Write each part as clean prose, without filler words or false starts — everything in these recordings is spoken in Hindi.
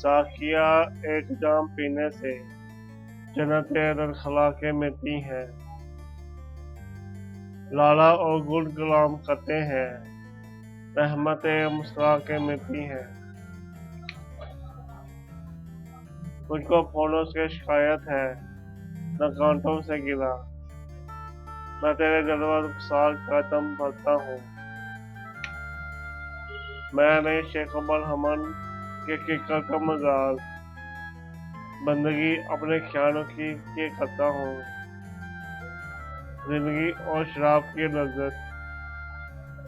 साकिया एक जाम पीने से जन्नतें रखलाके मिलती हैं। लाला और गुल गुलाम करते हैं, रहमतें मुस्कुरा के मिलती हैं। मुझको फोनों से शिकायत है, न कांटों से गिला। मैं तेरे जलवा साल का दम भरता हूँ। मैं नहीं शेख उमर हमन के किकर का मजाल, बंदगी अपने ख्यालों की ये करता हूँ। जिंदगी और शराब की लज्जत,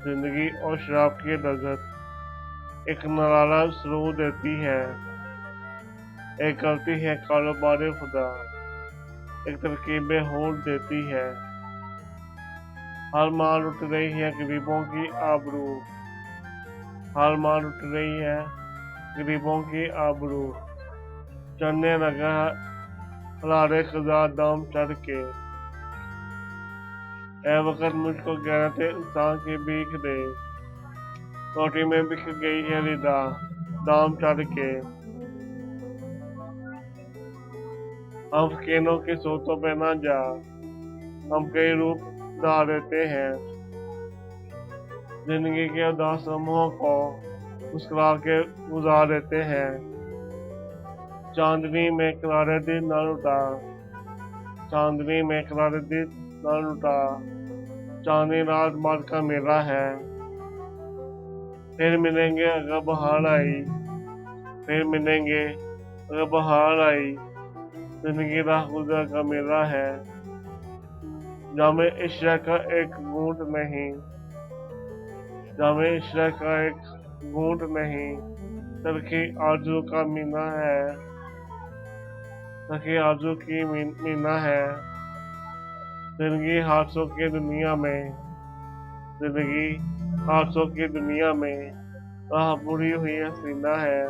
जिंदगी और शराब की लज्जत एक निराला सुरूर देती है। एक करती है कारोबार खुदा, एक तरकीबें होड़ देती है। हर माल उठ रही है गरीबों की आबरू, हर माल उठ रही है गरीबों की आबरू। चढ़ने लगा हरारे खजा दाम चढ़ के। ए वक्त मुझको गैरत इंसान की भीख दे, रोटी में बिक गई है रिदा दाम चढ़ के। हम फकीरों की सोचों पे ना जा, हम कई रूप धार देते हैं। जिंदगी के उदास लम्हों को मुस्कुरा के गुजार देते हैं। चांदनी में किनारे दिन न लुटा, चांदनी में किनारे दिन न लुटा। चांदनी रात मार का मेला है। फिर मिलेंगे अगर बहार आई, फिर मिलेंगे अगर बहार आई। जिंदगी राह गुजर का मेला है। जामे इश्क का एक घूंट नहीं, जामे इश्क का एक घूंट नहीं। तलखी आरज़ू का मीना है, तलखी आरज़ू की मीना है। जिंदगी हादसों की दुनिया में, जिंदगी हादसों की दुनिया में राह बुरी हुई हसीना है।